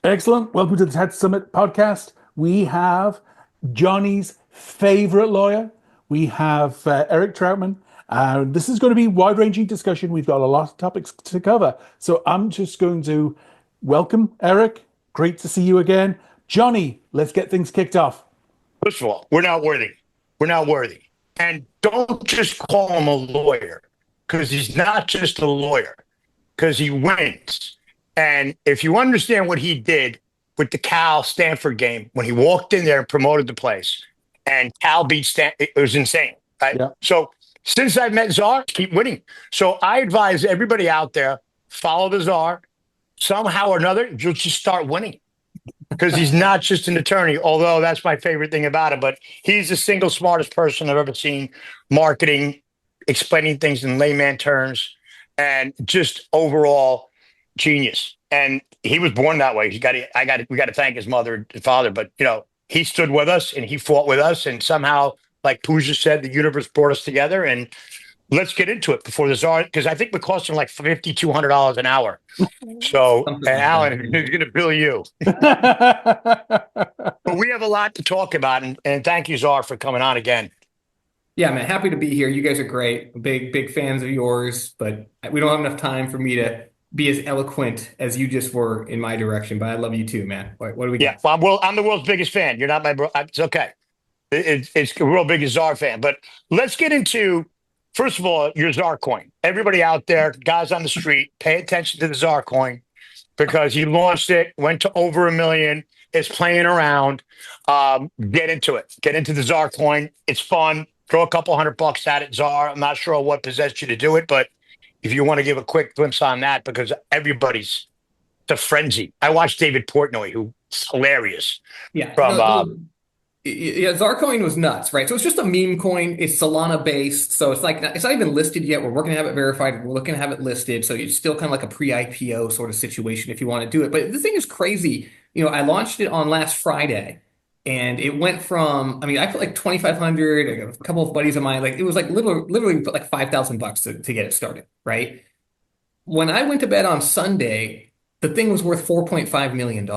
Excellent. Welcome to the TED Summit podcast. We have Johnny's favorite lawyer. We have Eric Troutman. This is going to be wide-ranging discussion. We've got a lot of topics to cover. So I'm just going to welcome Eric. Great to see you again. Johnny, let's get things kicked off. First of all, we're not worthy. We're not worthy. And don't just call him a lawyer, because he's not just a lawyer, because he wins. And if you understand what he did with the Cal Stanford game, when he walked in there and promoted the place, and Cal beat Stanford, it was insane, right? Yeah. So since I've met Czar, keep winning. So I advise everybody out there, follow the Czar. Somehow or another, you'll just start winning. Because he's not just an attorney, although that's my favorite thing about it, but he's the single smartest person I've ever seen marketing, explaining things in layman terms, and just overall genius. And he was born that way. We got to thank his mother and father, but he stood with us and he fought with us, and somehow, like Pooja said, the universe brought us together. And let's get into it before the Czar, because I think we're costing like $5,200 an hour. So, and Alan is going to bill you. But we have a lot to talk about, and thank you, Czar, for coming on again. Yeah, man, happy to be here. You guys are great. Big fans of yours, but we don't have enough time for me to be as eloquent as you just were in my direction. But I love you too, man. What do we got? Yeah, well, I'm the world's biggest fan. You're not my bro. It's okay. It's the world biggest Czar fan. But let's get into, first of all, your Czar coin. Everybody out there, guys on the street, pay attention to the Czar coin, because he launched it, went to over 1 million. It's playing around. Get into it. Get into the Czar coin. It's fun. Throw a couple $100 at it, Czar. I'm not sure what possessed you to do it, but if you want to give a quick glimpse on that, because everybody's the frenzy. I watched David Portnoy, who's hilarious. Yeah. From Yeah, Zarcoin was nuts, right? So it's just a meme coin. It's Solana based, so it's not even listed yet. We're working to have it verified. We're looking to have it listed, so it's still kind of like a pre-IPO sort of situation if you want to do it. But the thing is crazy. I launched it on last Friday, and it went from, I put like 2,500. A couple of buddies of mine, like it was like literally put like $5,000 to get it started, right? When I went to bed on Sunday, the thing was worth $4.5 million.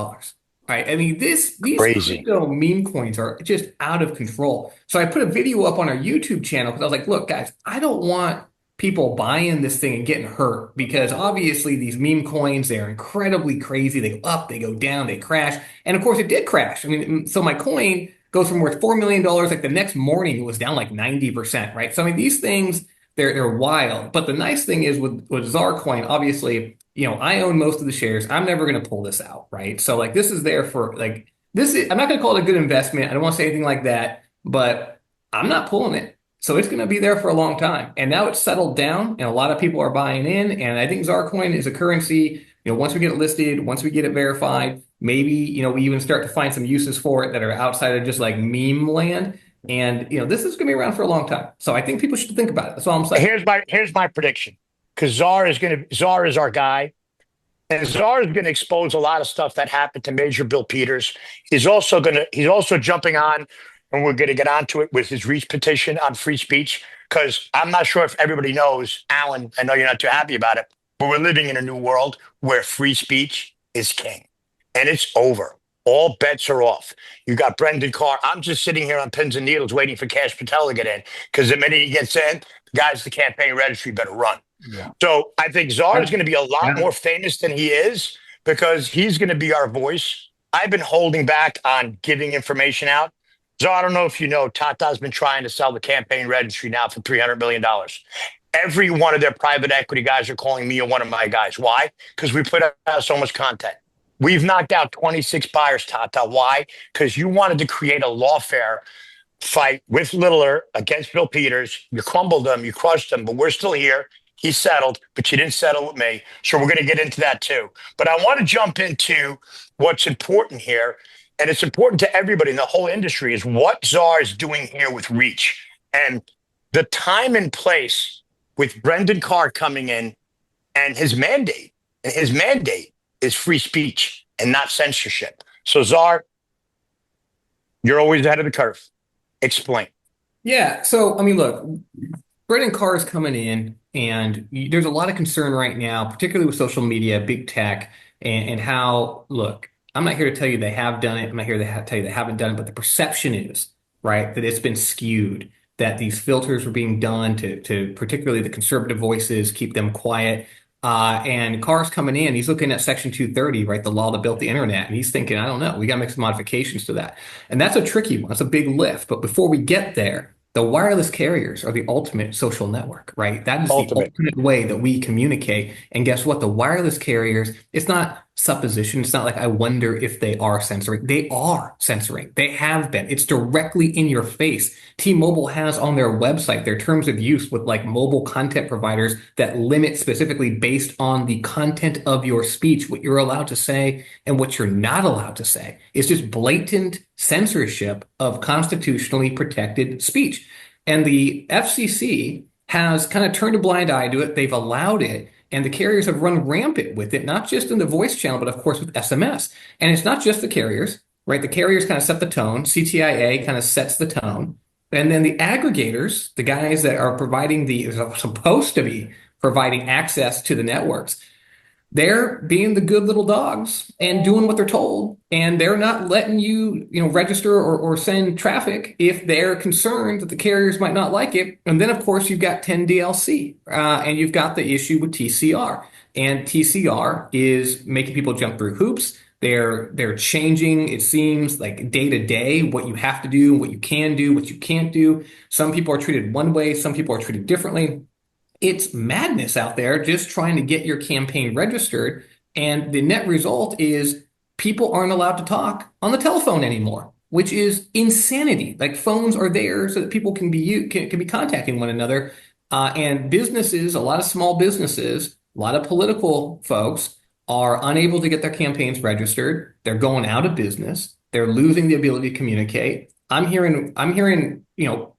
Right. These crazy crypto meme coins are just out of control. So I put a video up on our YouTube channel because I was like, look, guys, I don't want people buying this thing and getting hurt, because obviously these meme coins, they're incredibly crazy. They go up, they go down, they crash. And of course it did crash. So my coin goes from worth $4 million. Like the next morning, it was down like 90%. Right. So these things, they're wild. But the nice thing is with Czar coin, obviously, I own most of the shares. I'm never going to pull this out, right? So like this is there for like this is, I'm not going to call it a good investment. I don't want to say anything like that, but I'm not pulling it. So it's going to be there for a long time. And now it's settled down, and a lot of people are buying in. And I think Czar coin is a currency. Once we get it listed, once we get it verified, maybe we even start to find some uses for it that are outside of just like meme land. And this is going to be around for a long time. So I think people should think about it. That's all I'm saying. Here's my prediction. Because Czar is our guy, and Czar is going to expose a lot of stuff that happened to Major Bill Peters. He's also jumping on, and we're going to get onto it with his petition on free speech. Because I'm not sure if everybody knows, Alan, I know you're not too happy about it, but we're living in a new world where free speech is king, and it's over. All bets are off. You got Brendan Carr. I'm just sitting here on pins and needles waiting for Cash Patel to get in, because the minute he gets in, the guys at the campaign registry better run. Yeah. So I think Czar is going to be a lot more famous than he is, because he's going to be our voice. I've been holding back on giving information out. Czar, I don't know if you know, Tata's been trying to sell the campaign registry now for $300 million. Every one of their private equity guys are calling me one of my guys. Why? Because we put out so much content. We've knocked out 26 buyers, Tata. Why? Because you wanted to create a lawfare fight with Littler against Bill Peters. You crumbled them, you crushed them, but we're still here. He settled, but you didn't settle with me. So we're going to get into that too. But I want to jump into what's important here, and it's important to everybody in the whole industry, is what Czar is doing here with Reach. And the time and place with Brendan Carr coming in and his mandate. And his mandate is free speech and not censorship. So Czar, you're always ahead of the curve. Explain. Yeah. So, look, Brendan Carr is coming in, and there's a lot of concern right now, particularly with social media, big tech, and how, look, I'm not here to tell you they have done it. I'm not here to tell you they haven't done it, but the perception is, right, that it's been skewed, that these filters were being done to particularly the conservative voices, keep them quiet. And Carr's coming in, he's looking at Section 230, right, the law that built the internet, and he's thinking, I don't know, we got to make some modifications to that. And that's a tricky one. It's a big lift. But before we get there, the wireless carriers are the ultimate social network, right? That is the ultimate way that we communicate. And guess what? The wireless carriers, it's not supposition. It's not like I wonder if they are censoring. They are censoring. They have been. It's directly in your face. T-Mobile has on their website their terms of use with like mobile content providers that limit specifically based on the content of your speech, what you're allowed to say and what you're not allowed to say. It's just blatant censorship of constitutionally protected speech. And the FCC has kind of turned a blind eye to it. They've allowed it. And the carriers have run rampant with it, not just in the voice channel, but of course with SMS. And it's not just the carriers, right? The carriers kind of set the tone. CTIA kind of sets the tone. And then the aggregators, the guys that are supposed to be providing access to the networks, they're being the good little dogs and doing what they're told. And they're not letting you, register or send traffic if they're concerned that the carriers might not like it. And then, of course, you've got 10DLC and you've got the issue with TCR. And TCR is making people jump through hoops. They're changing, it seems, like day to day, what you have to do, what you can do, what you can't do. Some people are treated one way, some people are treated differently. It's madness out there just trying to get your campaign registered. And the net result is people aren't allowed to talk on the telephone anymore, which is insanity. Like phones are there so that people can be contacting one another. And businesses, a lot of small businesses, a lot of political folks are unable to get their campaigns registered. They're going out of business. They're losing the ability to communicate. I'm hearing,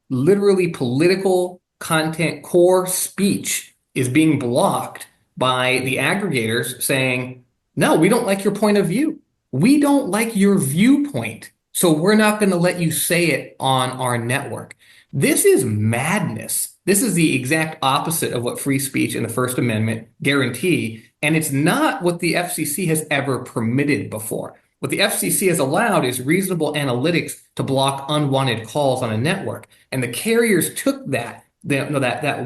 literally political content, core speech is being blocked by the aggregators saying, no, we don't like your point of view. We don't like your viewpoint. So we're not going to let you say it on our network. This is madness. This is the exact opposite of what free speech and the First Amendment guarantee. And it's not what the FCC has ever permitted before. What the FCC has allowed is reasonable analytics to block unwanted calls on a network. And the carriers took that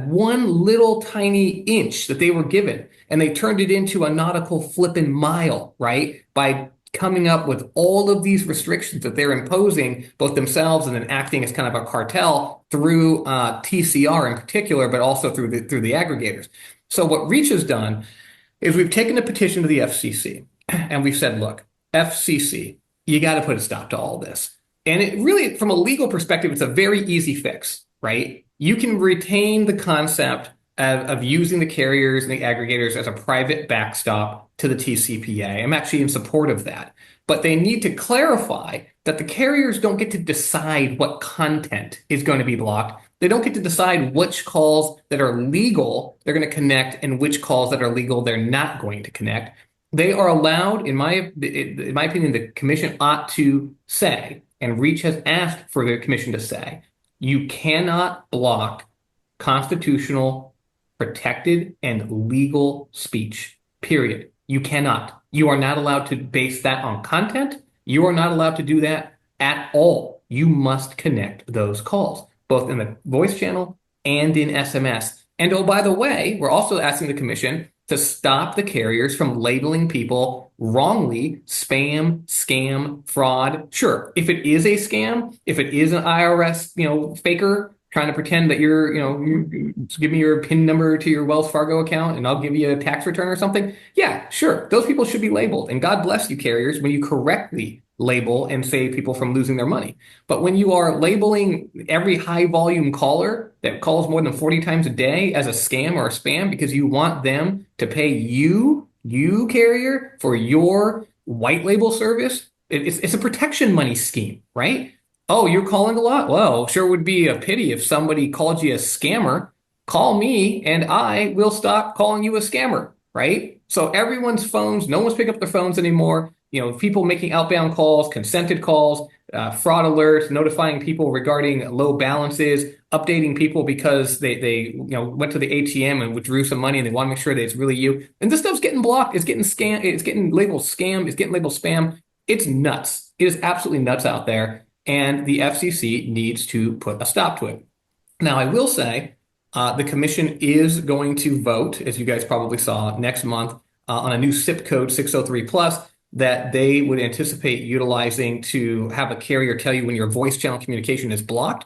one little tiny inch that they were given, and they turned it into a nautical flippin' mile, right? By coming up with all of these restrictions that they're imposing, both themselves and then acting as kind of a cartel through TCR in particular, but also through the aggregators. So what Reach has done is we've taken a petition to the FCC, and we've said, look, FCC, you got to put a stop to all this. And it really, from a legal perspective, it's a very easy fix, right? You can retain the concept of using the carriers and the aggregators as a private backstop to the TCPA. I'm actually in support of that. But they need to clarify that the carriers don't get to decide what content is going to be blocked. They don't get to decide which calls that are legal they're going to connect and which calls that are legal they're not going to connect. They are allowed, in my opinion, the commission ought to say, and Reach has asked for the commission to say, you cannot block constitutional, protected, and legal speech, period. You cannot. You are not allowed to base that on content. You are not allowed to do that at all. You must connect those calls, both in the voice channel and in SMS. And oh, by the way, we're also asking the commission to stop the carriers from labeling people wrongly spam, scam, fraud. Sure, if it is a scam, if it is an IRS, faker trying to pretend that you give me your PIN number to your Wells Fargo account and I'll give you a tax return or something. Yeah, sure, those people should be labeled. And God bless you, carriers, when you correctly label and save people from losing their money. But when you are labeling every high volume caller that calls more than 40 times a day as a scam or a spam because you want them to pay you carrier, for your white label service, it's a protection money scheme, right? Oh, you're calling a lot? Well, sure would be a pity if somebody called you a scammer. Call me and I will stop calling you a scammer, right? So everyone's phones, no one's picking up their phones anymore. People making outbound calls, consented calls, fraud alerts, notifying people regarding low balances, updating people because they went to the ATM and withdrew some money and they want to make sure that it's really you. And this stuff's getting blocked. It's getting scam. It's getting labeled scam. It's getting labeled spam. It's nuts. It is absolutely nuts out there. And the FCC needs to put a stop to it. Now, I will say the commission is going to vote, as you guys probably saw, next month on a new SIP code 603 plus that they would anticipate utilizing to have a carrier tell you when your voice channel communication is blocked.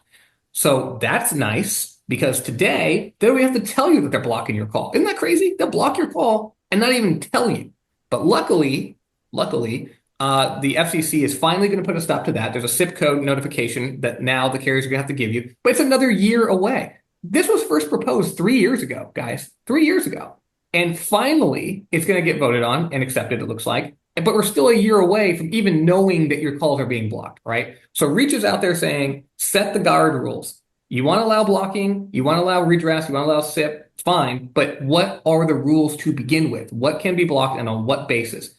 So that's nice because today they don't have to tell you that they're blocking your call. Isn't that crazy? They'll block your call and not even tell you. But luckily, the FCC is finally going to put a stop to that. There's a SIP code notification that now the carriers are going to have to give you, but it's another year away. This was first proposed 3 years ago, guys, 3 years ago. And finally, it's going to get voted on and accepted, it looks like. But we're still a year away from even knowing that your calls are being blocked, right? So Reach is out there saying, set the guard rules. You want to allow blocking, you want to allow redress, you want to allow SIP, fine. But what are the rules to begin with? What can be blocked and on what basis?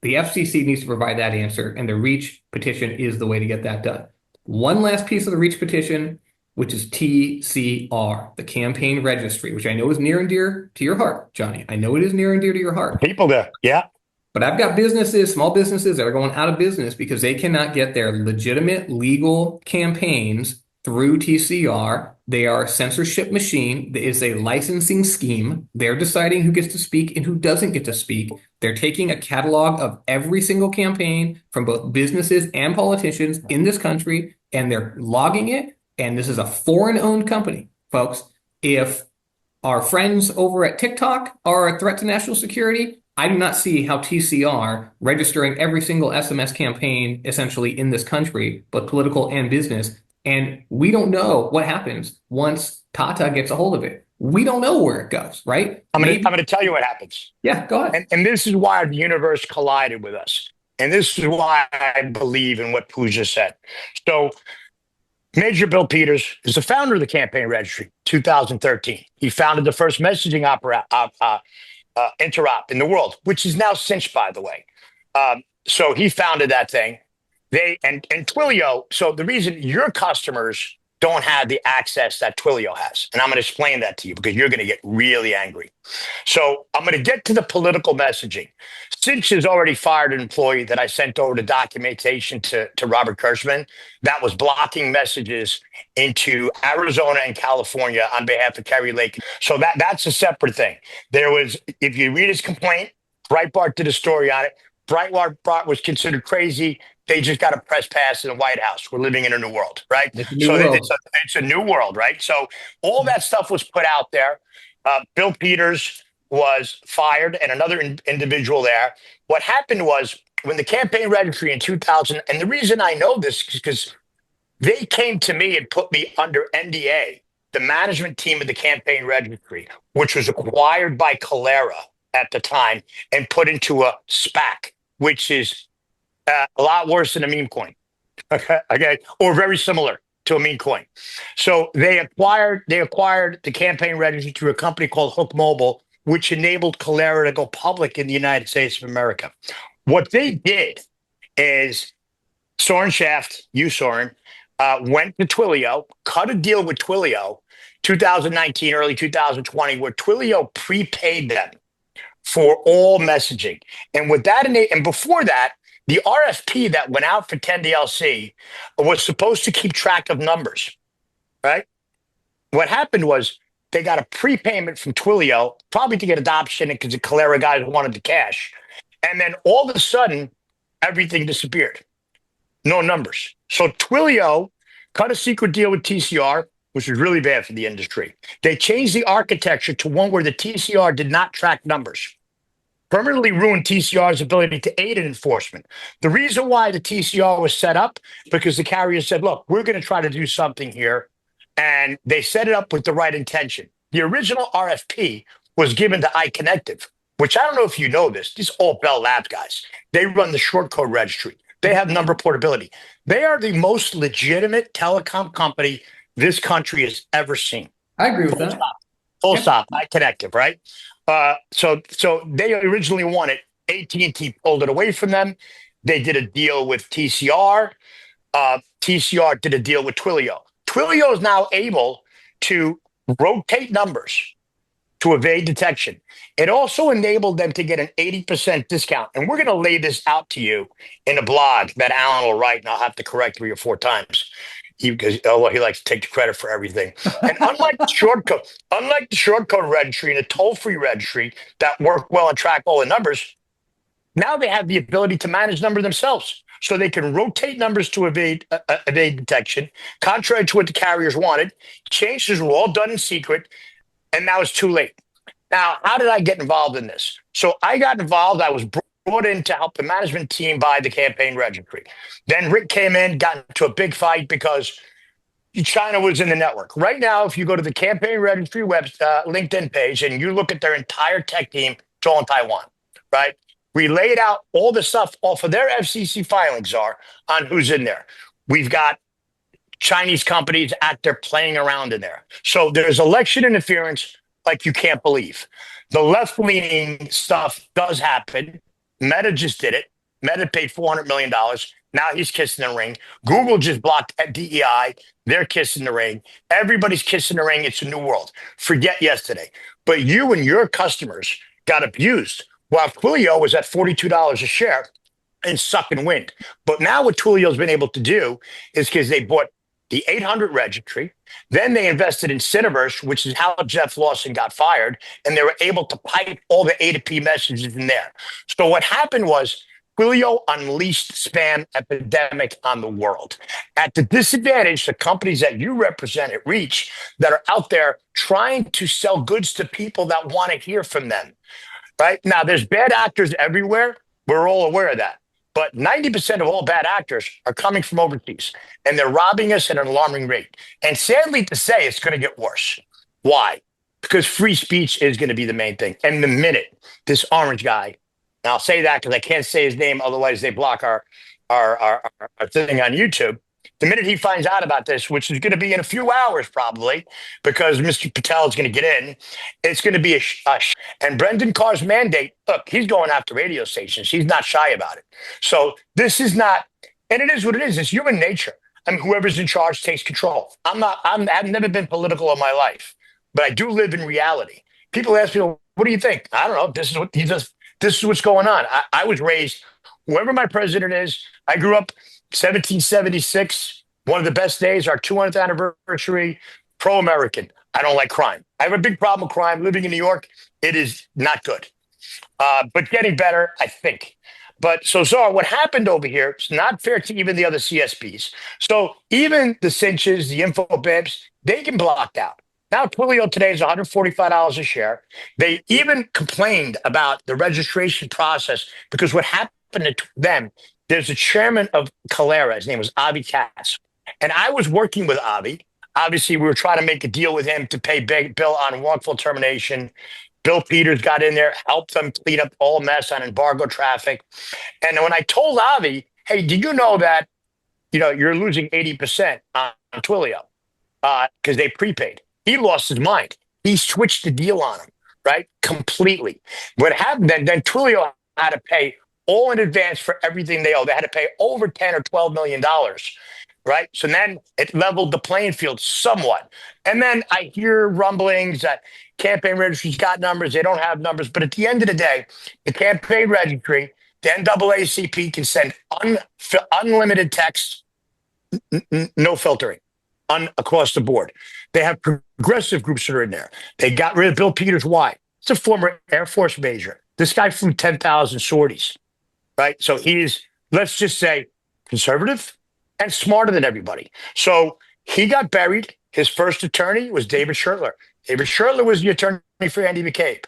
The FCC needs to provide that answer, and the Reach petition is the way to get that done. One last piece of the Reach petition, which is TCR, the campaign registry, which I know is near and dear to your heart, Johnny. I know it is near and dear to your heart. People there, yeah. But I've got businesses, small businesses that are going out of business because they cannot get their legitimate legal campaigns through TCR. They are a censorship machine. There is a licensing scheme. They're deciding who gets to speak and who doesn't get to speak. They're taking a catalog of every single campaign from both businesses and politicians in this country, and they're logging it. And this is a foreign-owned company, folks. If our friends over at TikTok are a threat to national security, I do not see how TCR registering every single SMS campaign essentially in this country, both political and business. And we don't know what happens once Tata gets a hold of it. We don't know where it goes, right? I'm going to tell you what happens. Yeah, go ahead. And this is why the universe collided with us. And this is why I believe in what Pooja said. So Major Bill Peters is the founder of the campaign registry, 2013. He founded the first messaging interop in the world, which is now cinched, by the way. So he founded that thing. And Twilio. So the reason your customers don't have the access that Twilio has, and I'm going to explain that to you because you're going to get really angry. So I'm going to get to the political messaging. Cinch has already fired an employee that I sent over the documentation to Robert Kirschman that was blocking messages into Arizona and California on behalf of Kerry Lake. So that's a separate thing. There was, if you read his complaint, Breitbart did a story on it. Breitbart was considered crazy. They just got a press pass in the White House. We're living in a new world, right? It's a new world, right? So all that stuff was put out there. Bill Peters was fired and another individual there. What happened was when the campaign registry in 2000, and the reason I know this is because they came to me and put me under NDA, the management team of the campaign registry, which was acquired by Calera at the time and put into a SPAC, which is a lot worse than a meme coin, okay, or very similar to a meme coin. So they acquired the campaign registry through a company called Hook Mobile, which enabled Calera to go public in the United States of America. What they did is Soren Shaft, went to Twilio, cut a deal with Twilio, 2019, early 2020, where Twilio prepaid them for all messaging. And with that, and before that, the RFP that went out for 10DLC was supposed to keep track of numbers, right? What happened was they got a prepayment from Twilio, probably to get adoption because the Calera guys wanted the cash. And then all of a sudden, everything disappeared. No numbers. So Twilio cut a secret deal with TCR, which was really bad for the industry. They changed the architecture to one where the TCR did not track numbers. Permanently ruined TCR's ability to aid in enforcement. The reason why the TCR was set up, because the carrier said, look, we're going to try to do something here. And they set it up with the right intention. The original RFP was given to iConnective, which I don't know if you know this. These are all Bell Labs guys. They run the short code registry. They have number portability. They are the most legitimate telecom company this country has ever seen. I agree with that. Full stop. iConnective, right? So they originally won it. AT&T pulled it away from them. They did a deal with TCR. TCR did a deal with Twilio. Twilio is now able to rotate numbers to evade detection. It also enabled them to get an 80% discount. And we're going to lay this out to you in a blog that Alan will write, and I'll have to correct 3 or 4 times. Because although he likes to take the credit for everything. And unlike the short code registry and the toll-free registry that work well and track all the numbers, now they have the ability to manage numbers themselves. So they can rotate numbers to evade detection, contrary to what the carriers wanted. Changes were all done in secret, and now it's too late. Now, how did I get involved in this? So I got involved. I was brought in to help the management team buy the campaign registry. Then Rick came in, got into a big fight because China was in the network. Right now, if you go to the campaign registry LinkedIn page and you look at their entire tech team, it's all in Taiwan, right? We laid out all the stuff off of their FCC filings are on who's in there. We've got Chinese companies out there playing around in there. So there's election interference like you can't believe. The left-leaning stuff does happen. Meta just did it. Meta paid $400 million. Now he's kissing the ring. Google just blocked DEI. They're kissing the ring. Everybody's kissing the ring. It's a new world. Forget yesterday. But you and your customers got abused while Twilio was at $42 a share and sucking wind. But now what Twilio's been able to do is because they bought the 800 registry. Then they invested in Cineverse, which is how Jeff Lawson got fired. And they were able to pipe all the A to P messages in there. So what happened was Twilio unleashed spam epidemic on the world. At the disadvantage, the companies that you represent at Reach that are out there trying to sell goods to people that want to hear from them. Right now, there's bad actors everywhere. We're all aware of that. But 90% of all bad actors are coming from overseas, and they're robbing us at an alarming rate. And sadly to say, it's going to get worse. Why? Because free speech is going to be the main thing. And the minute this orange guy, and I'll say that because I can't say his name, otherwise they block our thing on YouTube. The minute he finds out about this, which is going to be in a few hours probably, because Mr. Patel is going to get in, it's going to be and Brendan Carr's mandate, look, he's going after radio stations. He's not shy about it. So this is not, and it is what it is. It's human nature. I mean, whoever's in charge takes control. I've never been political in my life, but I do live in reality. People ask me, well, what do you think? I don't know. This is what's going on. I was raised, whoever my president is, I grew up 1776, one of the best days, our 200th anniversary, pro-American. I don't like crime. I have a big problem with crime. Living in New York, it is not good. But getting better, I think. But so, Czar, what happened over here, it's not fair to even the other CSPs. So even the Cinches, the InfoBibs, they get blocked out. Now Twilio today is $145 a share. They even complained about the registration process because what happened to them, there's a chairman of Calera. His name was Avi Katz. And I was working with Avi. Obviously, we were trying to make a deal with him to pay Bill on wrongful termination. Bill Peters got in there, helped them clean up all mess on embargo traffic. And when I told Avi, hey, did you know that you're losing 80% on Twilio because they prepaid? He lost his mind. He switched the deal on him, right? Completely. What happened then Twilio had to pay all in advance for everything they owe. They had to pay over 10 or $12 million, right? So then it leveled the playing field somewhat. And then I hear rumblings that campaign registry's got numbers. They don't have numbers. But at the end of the day, the campaign registry, the NAACP can send unlimited text, no filtering across the board. They have progressive groups that are in there. They got rid of Bill Peters. Why? It's a former Air Force major. This guy flew 10,000 sorties, right? So he's, let's just say, conservative and smarter than everybody. So he got buried. His first attorney was David Schertler. David Schertler was the attorney for Andy McCabe.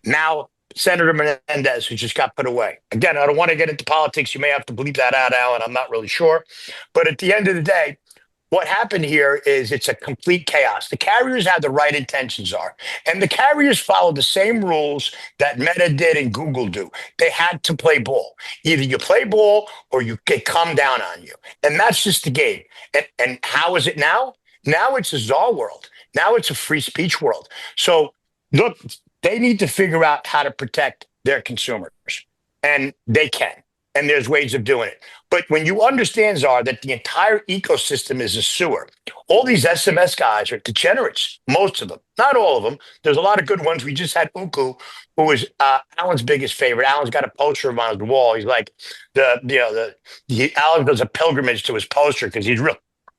Now, Senator Menendez, who just got put away. Again, I don't want to get into politics. You may have to bleep that out, Alan. I'm not really sure. But at the end of the day, what happened here is it's a complete chaos. The carriers have the right intentions and the carriers follow the same rules that Meta did and Google do. They had to play ball. Either you play ball or you get come down on you. And that's just the game. And how is it now? Now it's a czar world. Now it's a free speech world. So look, they need to figure out how to protect their consumers. And they can. and there's ways of doing it. But when you understand, Czar, that the entire ecosystem is a sewer, all these SMS guys are degenerates, most of them, not all of them. There's a lot of good ones. We just had Uku, who was Alan's biggest favorite. Alan's got a poster of him on his wall. He's like, Alan does a pilgrimage to his poster because he's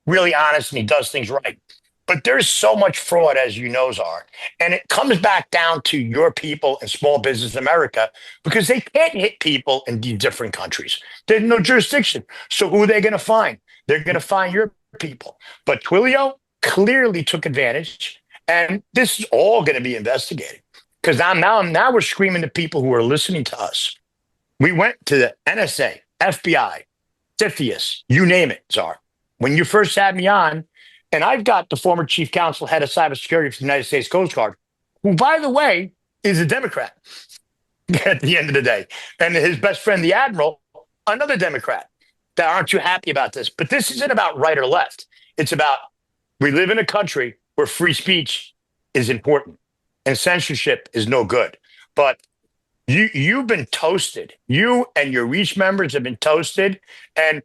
really honest and he does things right. But there's so much fraud, as you know, Czar. And it comes back down to your people and small business America because they can't hit people in these different countries. There's no jurisdiction. So who are they going to find? They're going to find your people. But Twilio clearly took advantage. And this is all going to be investigated. Because now we're screaming to people who are listening to us. We went to the NSA, FBI, CFIUS, you name it, Czar. When you first had me on, and I've got the former chief counsel, head of cybersecurity for the United States Coast Guard, who, by the way, is a Democrat at the end of the day. And his best friend, the Admiral, another Democrat, that aren't too happy about this. But this isn't about right or left. It's about we live in a country where free speech is important and censorship is no good. But you've been toasted. You and your Reach members have been toasted. And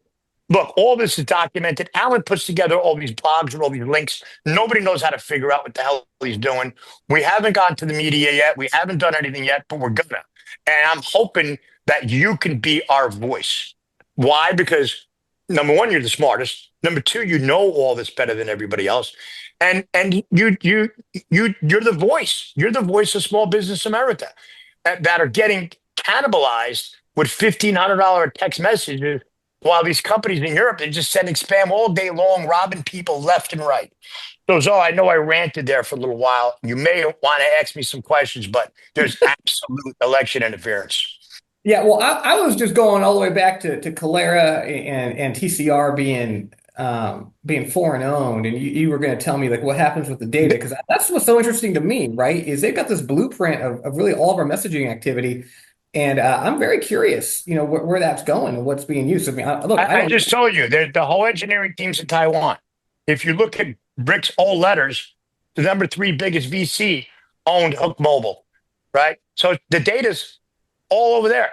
look, all this is documented. Alan puts together all these blogs and all these links. Nobody knows how to figure out what the hell he's doing. We haven't gone to the media yet. We haven't done anything yet, but we're gonna. And I'm hoping that you can be our voice. Why? Because number one, you're the smartest. Number two, you know all this better than everybody else. And you're the voice. You're the voice of small business America that are getting cannibalized with $1,500 text messages. While these companies in Europe, they're just sending spam all day long, robbing people left and right. So, Zoe, I know I ranted there for a little while. You may want to ask me some questions, but there's absolute election interference. Yeah, well, I was just going all the way back to Calera and TCR being foreign owned, and you were going to tell me like what happens with the data, because that's what's so interesting to me, right? Is they've got this blueprint of really all of our messaging activity. And I'm very curious, where that's going and what's being used. I mean, I just told you, the whole engineering team's in Taiwan. If you look at Rick's old letters, the number 3 biggest VC owned Hook Mobile, right? So the data's all over there.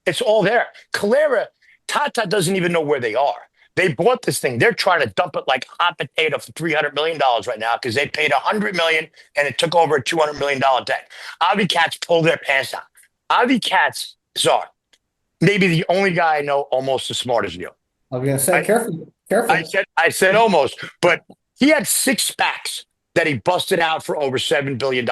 It's all there. Calera, Tata doesn't even know where they are. They bought this thing. They're trying to dump it like hot potato for $300 million right now because they paid $100 million and it took over a $200 million debt. Avi Katz pulled their pants down. Avi Katz, Czar, maybe the only guy I know almost as smart as you. I was going to say, careful. I said almost, but he had 6 SPACs that he busted out for over $7 billion.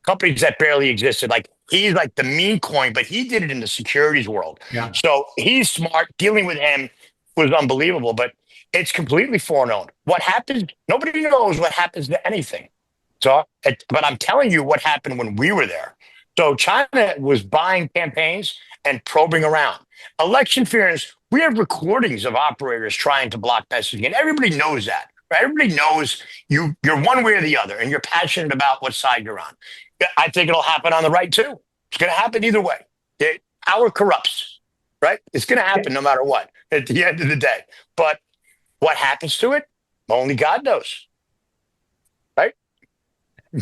Companies that barely existed. Like he's like the meme coin, but he did it in the securities world. Yeah. So he's smart. Dealing with him was unbelievable, but it's completely foreign owned. What happens? Nobody knows what happens to anything. So, but I'm telling you what happened when we were there. So China was buying campaigns and probing around. Election interference, we have recordings of operators trying to block messaging, and everybody knows that. Right? Everybody knows you're one way or the other, and you're passionate about what side you're on. I think it'll happen on the right, too. It's going to happen either way. Power corrupts, right? It's going to happen no matter what at the end of the day. But what happens to it, only God knows.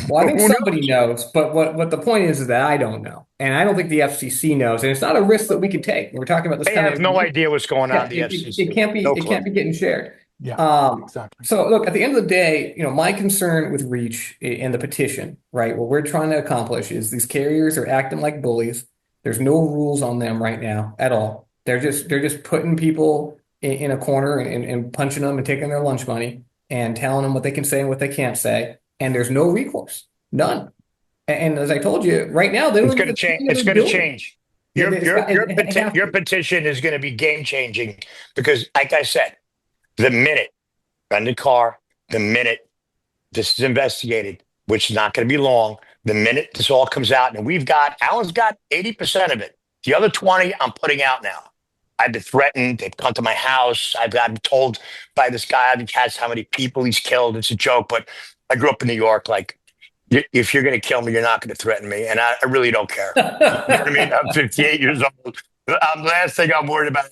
Well, I think somebody knows, but what the point is that I don't know, and I don't think the FCC knows, and it's not a risk that we can take. We're talking about this. They have no idea what's going on. The FCC. It can't be getting shared. Yeah, exactly. So look, at the end of the day, my concern with Reach and the petition, right? What we're trying to accomplish is these carriers are acting like bullies. There's no rules on them right now at all. They're just putting people in a corner and punching them and taking their lunch money and telling them what they can say and what they can't say. And there's no recourse, none. And as I told you, right now, it's going to change. It's going to change. Your petition is going to be game changing because, like I said, the minute Brendan Carr, the minute this is investigated, which is not going to be long, the minute this all comes out, and Alan's got 80% of it. The other 20, I'm putting out now. I've been threatened. They've come to my house. I've gotten told by this guy, I've had how many people he's killed. It's a joke, but I grew up in New York. Like, if you're going to kill me, you're not going to threaten me. And I really don't care. You know what I mean? I'm 58 years old. Last thing I'm worried about,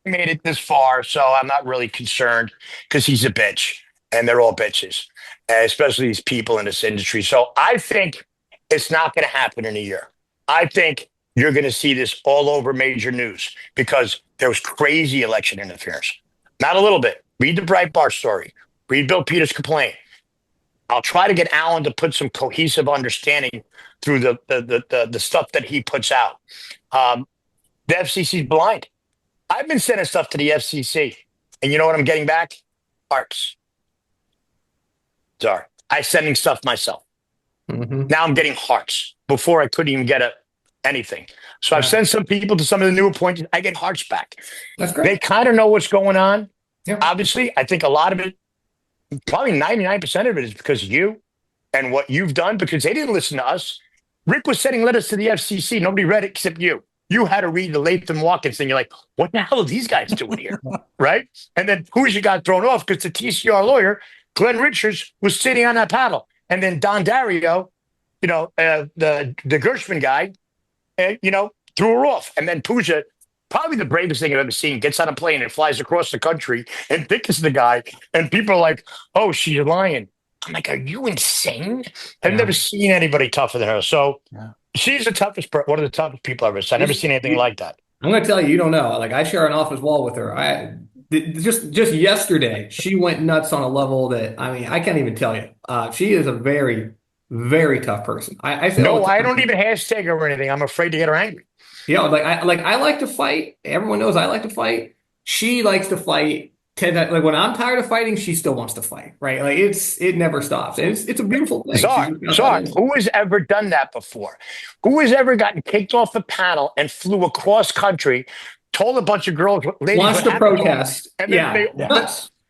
I made it this far, so I'm not really concerned because he's a bitch. And they're all bitches, especially these people in this industry. So I think it's not going to happen in a year. I think you're going to see this all over major news because there was crazy election interference. Not a little bit. Read the Breitbart story. Read Bill Peters' complaint. I'll try to get Alan to put some cohesive understanding through the stuff that he puts out. The FCC's blind. I've been sending stuff to the FCC, and you know what I'm getting back? Hearts. Sorry. I'm sending stuff myself. Mhm. Now I'm getting hearts. Before I couldn't even get anything. So I've sent some people to some of the new appointees. I get hearts back. That's great. They kind of know what's going on. Yeah. Obviously, I think a lot of it, probably 99% of it is because of you and what you've done, because they didn't listen to us. Rick was sending letters to the FCC. Nobody read it except you. You had to read the Latham Watkins thing. You're like, what the hell are these guys doing here? Right? And then Pooja got thrown off because the TCR lawyer, Glenn Richards, was sitting on that panel. And then Don Dario, the Gershman guy, threw her off. And then Pooja, probably the bravest thing I've ever seen, gets on a plane and flies across the country and picks the guy. And people are like, oh, she's lying. I'm like, are you insane? I've never seen anybody tougher than her. So she's the toughest, one of the toughest people I've ever seen. I've never seen anything like that. I'm going to tell you, you don't know. Like, I share an office wall with her. Just yesterday, she went nuts on a level that, I mean, I can't even tell you. She is a very, very tough person. I don't even hashtag her or anything. I'm afraid to get her angry. Yeah, I like to fight. Everyone knows I like to fight. She likes to fight. Like, when I'm tired of fighting, she still wants to fight. Right? Like, it never stops. It's a beautiful thing. Czar, who has ever done that before? Who has ever gotten kicked off the panel and flew across country, told a bunch of girls, ladies, wants to protest, and then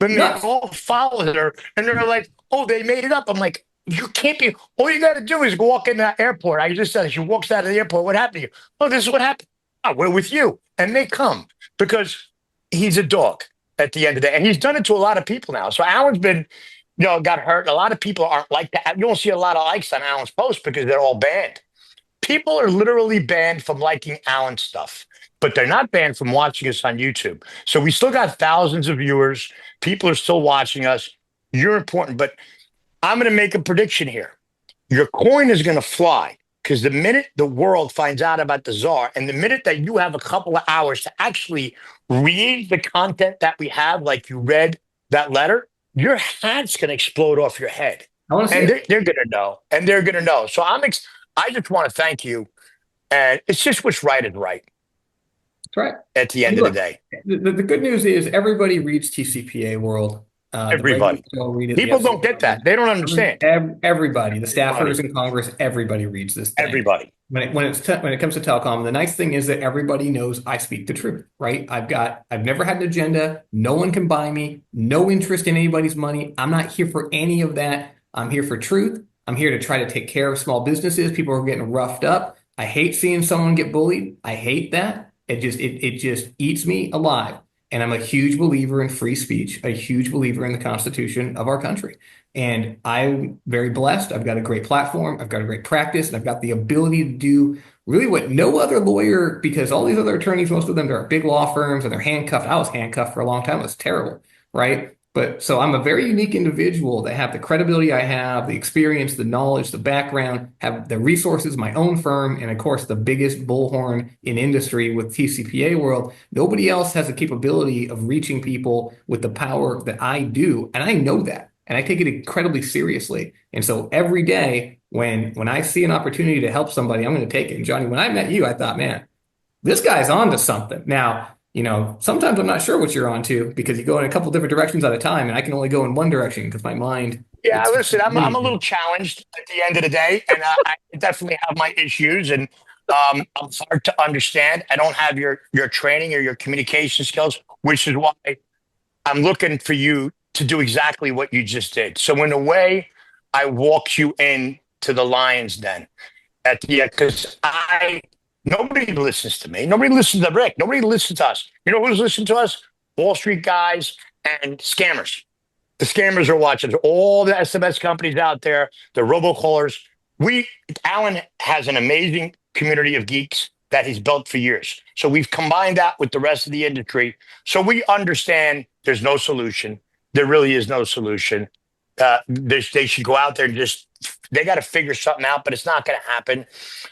they all followed her, and they're like, "Oh, they made it up." I'm like, "You can't be. All you got to do is walk in that airport." I just said, she walks out of the airport. What happened to you? Oh, this is what happened. Oh, we're with you, and they come because he's a dog at the end of the day, and he's done it to a lot of people now. So Alan's been, got hurt. A lot of people aren't like that. You don't see a lot of likes on Alan's post because they're all banned. People are literally banned from liking Alan's stuff, but they're not banned from watching us on YouTube. So we still got thousands of viewers. People are still watching us. You're important, but I'm going to make a prediction here. Your coin is going to fly because the minute the world finds out about the Czar and the minute that you have a couple of hours to actually read the content that we have, like you read that letter, your hat's going to explode off your head. And they're going to know. And they're going to know. So I just want to thank you. And it's just what's right is right. That's right. At the end of the day. The good news is everybody reads TCPA World. Everybody. People don't get that. They don't understand. Everybody, the staffers in Congress, everybody reads this thing. Everybody. When it comes to telecom, the nice thing is that everybody knows I speak the truth, right? I've never had an agenda. No one can buy me. No interest in anybody's money. I'm not here for any of that. I'm here for truth. I'm here to try to take care of small businesses. People are getting roughed up. I hate seeing someone get bullied. I hate that. It just eats me alive. And I'm a huge believer in free speech, a huge believer in the Constitution of our country. And I'm very blessed. I've got a great platform. I've got a great practice. And I've got the ability to do really what no other lawyer, because all these other attorneys, most of them are big law firms and they're handcuffed. I was handcuffed for a long time. It was terrible, right? But so I'm a very unique individual that have the credibility I have, the experience, the knowledge, the background, have the resources, my own firm, and of course, the biggest bullhorn in industry with TCPA World. Nobody else has the capability of reaching people with the power that I do. And I know that. And I take it incredibly seriously. And so every day when I see an opportunity to help somebody, I'm going to take it. And Johnny, when I met you, I thought, man, this guy's on to something. Now, sometimes I'm not sure what you're onto because you go in a couple different directions at a time, and I can only go in one direction because my mind. Yeah, listen, I'm a little challenged at the end of the day, and I definitely have my issues, and I'm hard to understand. I don't have your training or your communication skills, which is why I'm looking for you to do exactly what you just did. So in a way, I walked you in to the lion's den at the end because nobody listens to me. Nobody listens to Rick. Nobody listens to us. You know who's listening to us? Wall Street guys and scammers. The scammers are watching. All the SMS companies out there, the robocallers. Alan has an amazing community of geeks that he's built for years. So we've combined that with the rest of the industry. So we understand there's no solution. There really is no solution. They should go out there and just They got to figure something out, but it's not going to happen.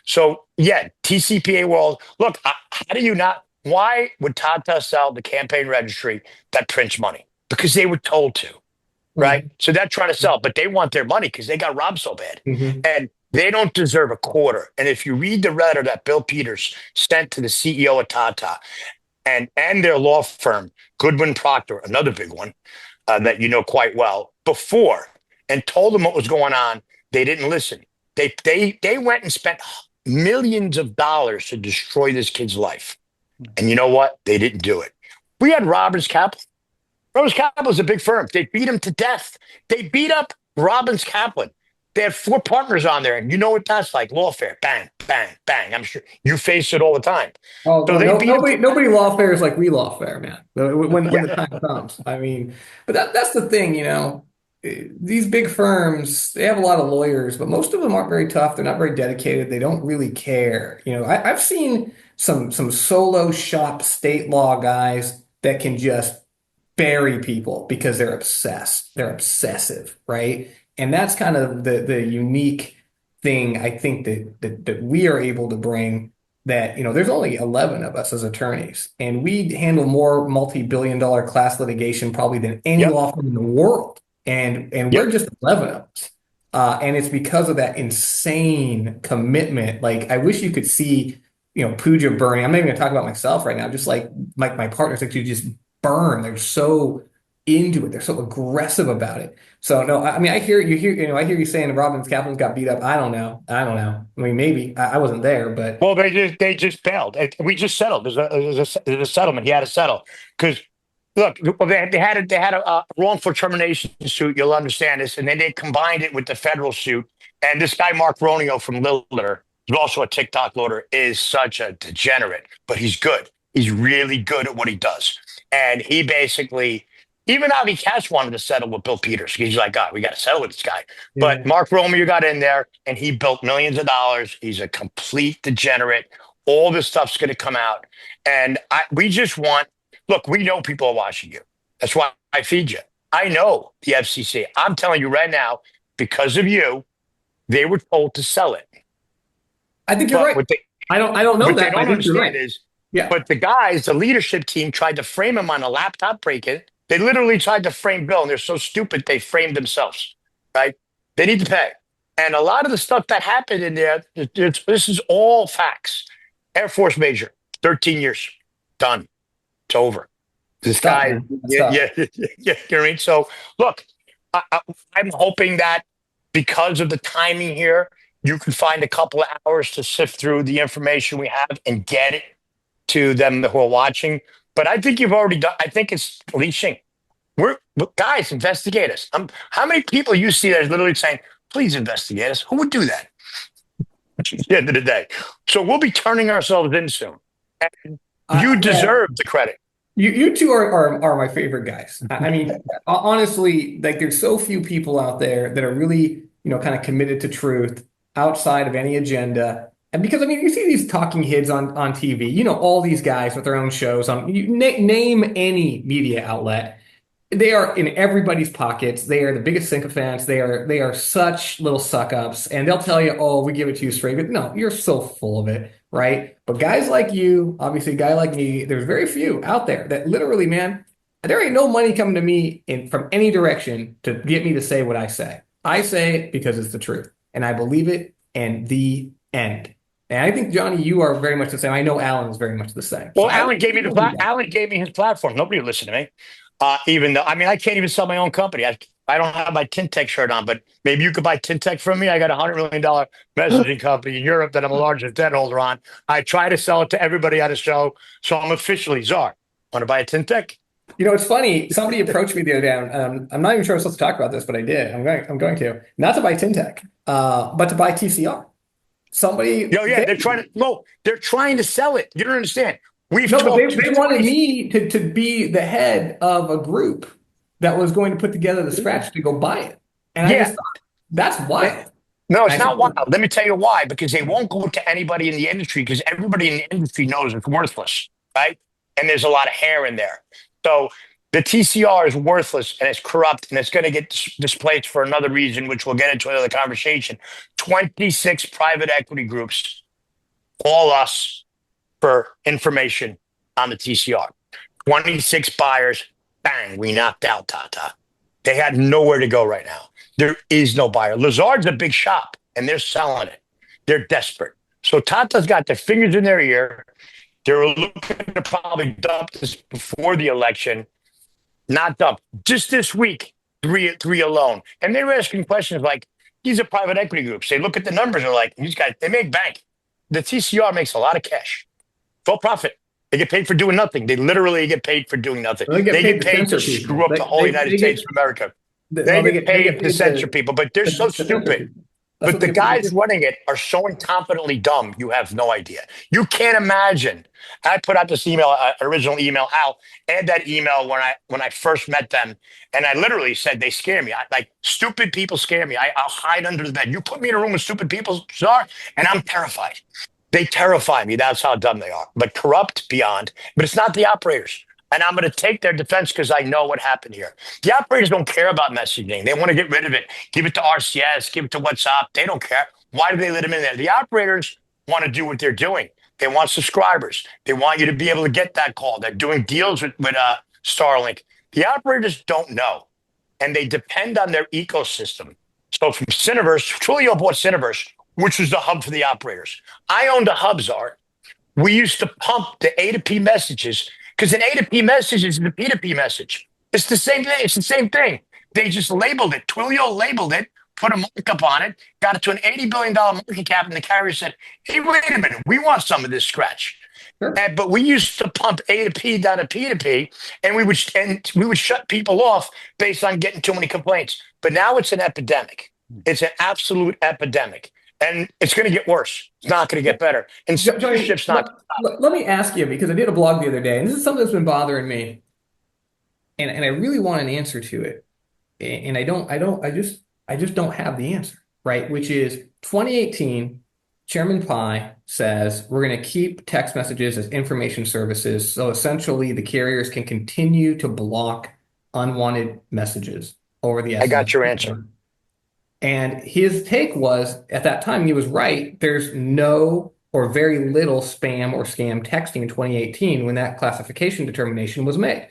So yeah, TCPA world. Look, how do you not? Why would Tata sell the campaign registry that prints money? Because they were told to, right? So they're trying to sell, but they want their money because they got robbed so bad, and they don't deserve a quarter. And if you read the letter that Bill Peters sent to the CEO of Tata and their law firm, Goodwin Proctor, another big one that you know quite well, before, and told them what was going on, they didn't listen. They went and spent millions of dollars to destroy this kid's life. And you know what? They didn't do it. We had Robbins Kaplan. Robbins Kaplan was a big firm. They beat him to death. They beat up Robbins Kaplan. They had 4 partners on there. And you know what that's like? Lawfare. Bang, bang, bang. I'm sure you face it all the time. Oh, So nobody lawfare is like we lawfare, man. When the time comes. I mean, but that's the thing, you know. These big firms, they have a lot of lawyers, but most of them aren't very tough. They're not very dedicated. They don't really care. You know, I've seen some solo shop state law guys that can just bury people because they're obsessed. They're obsessive, right? And that's kind of the unique thing I think that we are able to bring, that, you know, there's only 11 of us as attorneys, and we handle more multi-billion-dollar class litigation probably than any law firm in the world. And we're just 11 of us. And it's because of that insane commitment. Like, I wish you could see, you know, Pooja burning. I'm not even going to talk about myself right now. Just like my partners actually just burn. They're so into it. They're so aggressive about it. So no, I mean, I hear you saying Robbins Kaplan's got beat up. I don't know. I mean, maybe I wasn't there, but well, they just bailed. We just settled. There's a settlement. He had to settle because look, they had a wrongful termination suit. You'll understand this, and then they combined it with the federal suit. And this guy Mark Ronio from Littler, who's also a TikTok loader, is such a degenerate, but he's good. He's really good at what he does, and he basically. Even Avi Cash wanted to settle with Bill Peters. He's like, God, we got to settle with this guy. Yeah. But Mark Romeo got in there, and he built millions of dollars. He's a complete degenerate. All this stuff's going to come out. And we just want, look, we know people are watching you. That's why I feed you. I know the FCC. I'm telling you right now, because of you, they were told to sell it. I think you're right. I don't know what that. They don't understand is, but the guys, the leadership team tried to frame him on a laptop break-in. They literally tried to frame Bill, and they're so stupid they framed themselves, right? They need to pay. And a lot of the stuff that happened in there, this is all facts. Air Force Major, 13 years, done. It's over. This guy, you know what I mean? So, look, I'm hoping that because of the timing here, you can find a couple of hours to sift through the information we have and get it to them who are watching. But I think you've already done. I think it's leashing. Guys, investigate us. How many people you see that are literally saying, "Please investigate us"? Who would do that? At the end of the day, so we'll be turning ourselves in soon. And you deserve the credit. You two are my favorite guys. I mean, honestly, like, there's so few people out there that are really, you know, kind of committed to truth outside of any agenda. And because, I mean, you see these talking heads on TV, you know, all these guys with their own shows on, name any media outlet. They are in everybody's pockets. They are the biggest sycophants. They are such little suck-ups. And they'll tell you, oh, we give it to you straight. But no, you're so full of it, right? But guys like you, obviously a guy like me, there's very few out there that literally, man, there ain't no money coming to me from any direction to get me to say what I say. I say it because it's the truth. And I believe it, and the end. And I think, Johnny, you are very much the same. I know Alan is very much the same. Well, so Alan gave me his platform. Nobody listened to me. Even though, I mean, I can't even sell my own company. I don't have my Tintech shirt on, but maybe you could buy Tintech from me. I got a $100 million messaging company in Europe that I'm the largest debt holder on. I try to sell it to everybody on the show, so I'm officially Czar. Want to buy a Tintech? You know, it's funny. Somebody approached me the other day. I'm not even sure I'm supposed to talk about this, but I did. I'm going to. Not to buy Tintech, but to buy TCR. Somebody. They're trying to sell it. You don't understand. They wanted me to be the head of a group that was going to put together the scratch to go buy it. And I just thought, that's wild. No, it's not wild. Let me tell you why. Because they won't go to anybody in the industry, because everybody in the industry knows it's worthless, right? And there's a lot of hair in there. So The TCR is worthless and it's corrupt and it's going to get displaced for another reason, which we'll get into another conversation. 26 private equity groups call us for information on the TCR. 26 buyers, bang, we knocked out Tata. They had nowhere to go right now. There is no buyer. Lazard's a big shop and they're selling it. They're desperate. So Tata's got their fingers in their ear. They were looking to probably dump this before the election. Not dump. Just this week, three alone. And they were asking questions like, these are private equity groups. They look at the numbers and are like, these guys, they make bank. The TCR makes a lot of cash. Full profit. They get paid for doing nothing. They literally get paid for doing nothing. They get paid to screw up the whole United States of America. They get paid to censor people, but they're so stupid. But the guys running it are so incompetently dumb, you have no idea. You can't imagine. I put out this email, original email out, and that email when I first met them, and I literally said they scare me. Like stupid people scare me. I'll hide under the bed. You put me in a room with stupid people, Czar, and I'm terrified. They terrify me. That's how dumb they are. But corrupt beyond. But it's not the operators. And I'm going to take their defense because I know what happened here. The operators don't care about messaging. They want to get rid of it. Give it to RCS, give it to WhatsApp. They don't care. Why do they let them in there? The operators want to do what they're doing. They want subscribers. They want you to be able to get that call. They're doing deals with Starlink. The operators don't know. And they depend on their ecosystem. So from Cineverse, Twilio bought Cineverse, which was the hub for the operators. I owned a hub, Czar. We used to pump the A to P messages because an A to P message is a P to P message. It's the same thing. It's the same thing. They just labeled it. Twilio labeled it, put a markup on it, got it to an $80 billion market cap, and the carrier said, hey, wait a minute, we want some of this scratch. Sure. But we used to pump A to P down to P to P, and we would shut people off based on getting too many complaints. But now it's an epidemic. It's an absolute epidemic. And it's going to get worse. It's not going to get better. And censorship's not. Let me ask you, because I did a blog the other day, and this is something that's been bothering me, and I really want an answer to it, and I just don't have the answer, right? Which is 2018, Chairman Pai says we're going to keep text messages as information services, so essentially the carriers can continue to block unwanted messages over the SMS. I got your answer. And his take was, at that time, he was right. There's no or very little spam or scam texting in 2018 when that classification determination was made.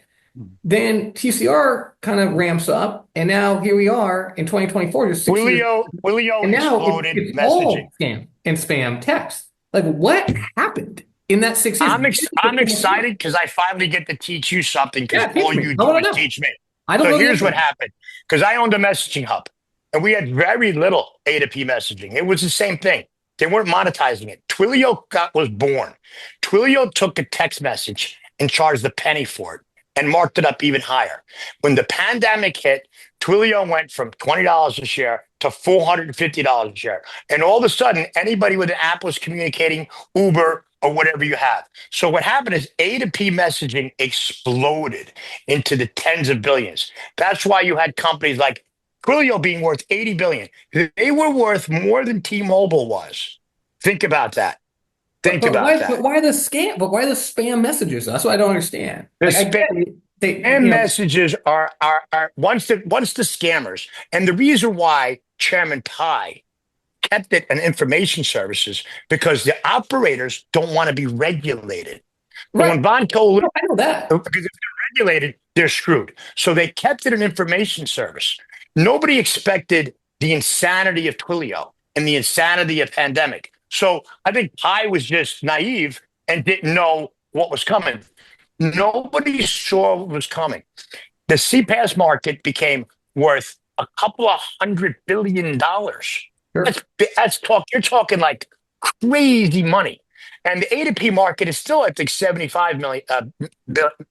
Then TCR kind of ramps up, and now here we are in 2024. Just 6 years, Twilio and now exploded it's messaging. all scam and spam text. Like, what happened in that 6 years? I'm excited because I finally get to teach you something because all you do is teach me. I don't know. Here's what happened. Because I owned a messaging hub. And we had very little A to P messaging. It was the same thing. They weren't monetizing it. Twilio was born. Twilio took a text message and charged a penny for it and marked it up even higher. When the pandemic hit, Twilio went from $20 a share to $450 a share. And all of a sudden, anybody with an app was communicating, Uber or whatever you have. So what happened is A to P messaging exploded into the tens of billions. That's why you had companies like Twilio being worth $80 billion. They were worth more than T-Mobile was. Think about that. Think about that. But why the scam? But why the spam messages? That's what I don't understand. The spam messages are once the scammers, and the reason why Chairman Pai kept it an information services because the operators don't want to be regulated. Right. When Von told, I know that because if they're regulated, they're screwed. So they kept it an information service. Nobody expected the insanity of Twilio and the insanity of pandemic. So I think Pai was just naive and didn't know what was coming. Nobody saw what was coming. The CPaaS market became worth a couple of $100 billion. Sure. You're talking like crazy money. And the A to P market is still, I think, $75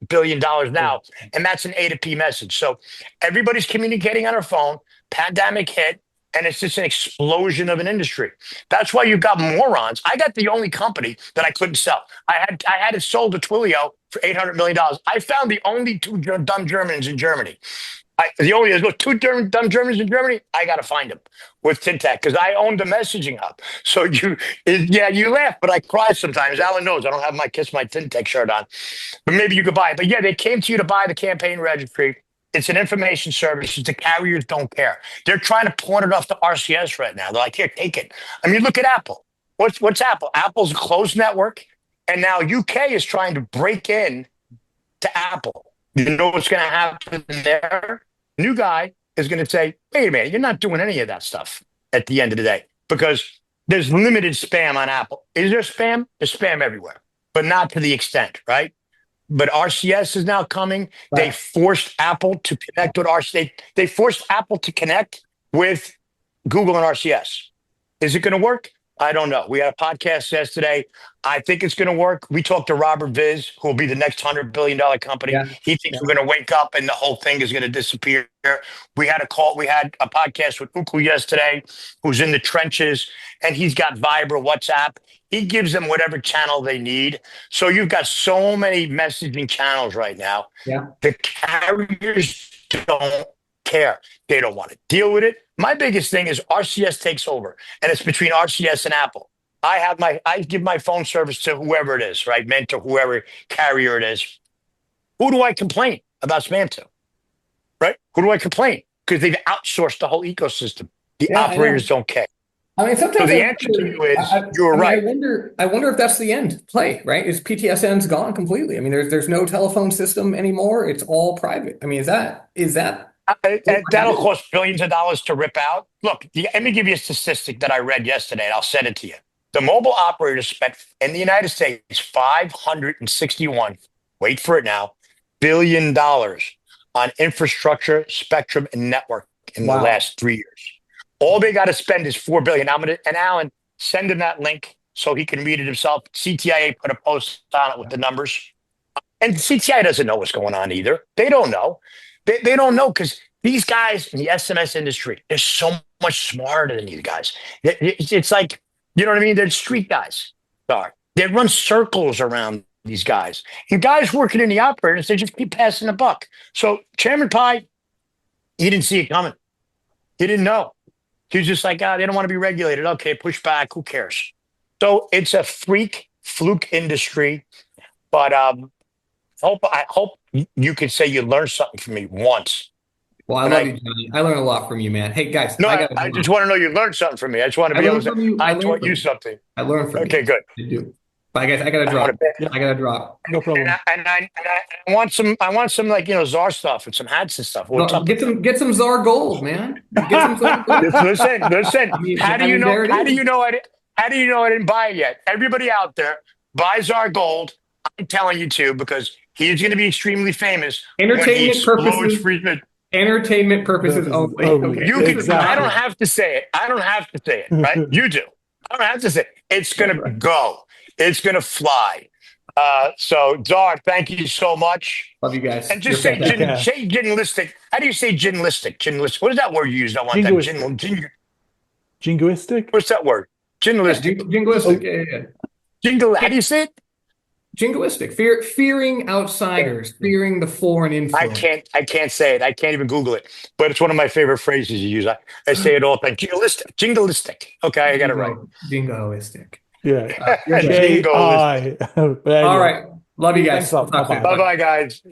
billion now. And that's an A to P message. So everybody's communicating on their phone. Pandemic hit. And it's just an explosion of an industry. That's why you've got morons. I got the only company that I couldn't sell. I had it sold to Twilio for $800 million. I found the only two dumb Germans in Germany. The only there's two dumb Germans in Germany. I got to find them with Tintec because I own the messaging hub. So you laugh, but I cry sometimes. Alan knows I don't have my Kiss My Tintec shirt on, but maybe you could buy it. But yeah, they came to you to buy the campaign registry. It's an information service. The carriers don't care. They're trying to pawn it off to RCS right now. They're like, here, take it. I mean, look at Apple. What's Apple? Apple's a closed network, and now UK is trying to break in to Apple. You know what's going to happen there? New guy is going to say, wait a minute, you're not doing any of that stuff at the end of the day because there's limited spam on Apple. Is there spam? There's spam everywhere, but not to the extent, right? But RCS is now coming. Right. They forced Apple to connect with RCS. They forced Apple to connect with Google and RCS. Is it going to work? I don't know. We had a podcast yesterday. I think it's going to work. We talked to Robert Viz, who will be the next $100 billion company. Yeah. He thinks we're going to wake up and the whole thing is going to disappear. We had a podcast with Uku yesterday, who's in the trenches, and he's got Viber, WhatsApp. He gives them whatever channel they need. So you've got so many messaging channels right now. Yeah. The carriers don't care. They don't want to deal with it. My biggest thing is RCS takes over, and it's between RCS and Apple. I give my phone service to whoever it is, right? Meant to whoever carrier it is. Who do I complain about spam to? Right? Who do I complain? Because they've outsourced the whole ecosystem. The operators don't care. I mean, sometimes so the answer to you is you're right. I wonder if that's the end play, right? Is PTSN's gone completely? I mean, there's no telephone system anymore. It's all private. I mean, is that that'll cost billions of dollars to rip out. Look, let me give you a statistic that I read yesterday, and I'll send it to you. The mobile operators spent in the United States 561, wait for it now, $1 billion on infrastructure, spectrum, and network in the last 3 years. All they got to spend is $4 billion. And Alan, send him that link so he can read it himself. CTIA put a post on it with the numbers. And CTIA doesn't know what's going on either. They don't know. They don't know because these guys in the SMS industry, they're so much smarter than these guys. It's like, you know what I mean? They're street guys. They run circles around these guys. And guys working in the operators, they just keep passing the buck. So Chairman Pai, he didn't see it coming. He didn't know. He was just like, they don't want to be regulated. Okay, push back. Who cares? So it's a fluke industry. But I hope you could say you learned something from me once. Well, I love you, Johnny. I learned a lot from you, man. Hey, guys. No, I just want to know you learned something from me. I just want to be able to say, I taught you something. I learned from you. Okay, good. You do. But guys, I got to drop. I got to drop. No problem. And I want some like, Czar stuff and some hats and stuff. Get some Czar gold, man. Get some Czar gold. Listen. How do you know I didn't buy it yet? Everybody out there, buy Czar gold. I'm telling you to, because he's going to be extremely famous. Entertainment purposes only. Okay. You can. Exactly. I don't have to say it. Right? You do. I don't have to say it. It's going to go. It's going to fly. So, Czar, thank you so much. Love you guys. And just say jingoistic. How do you say jingoistic? What is that word you used? I want that. Jingoistic? What's that word? Jingoistic. Jingoistic. Yeah. Jingle. How do you say it? Jingoistic. Fearing outsiders, fearing the foreign influence. I can't say it. I can't even Google it. But it's one of my favorite phrases you use. I say it all the time. Jingoistic. Okay, I got it right. Jingoistic. Yeah. Jingoistic. All right. Love you guys. Bye-bye, guys.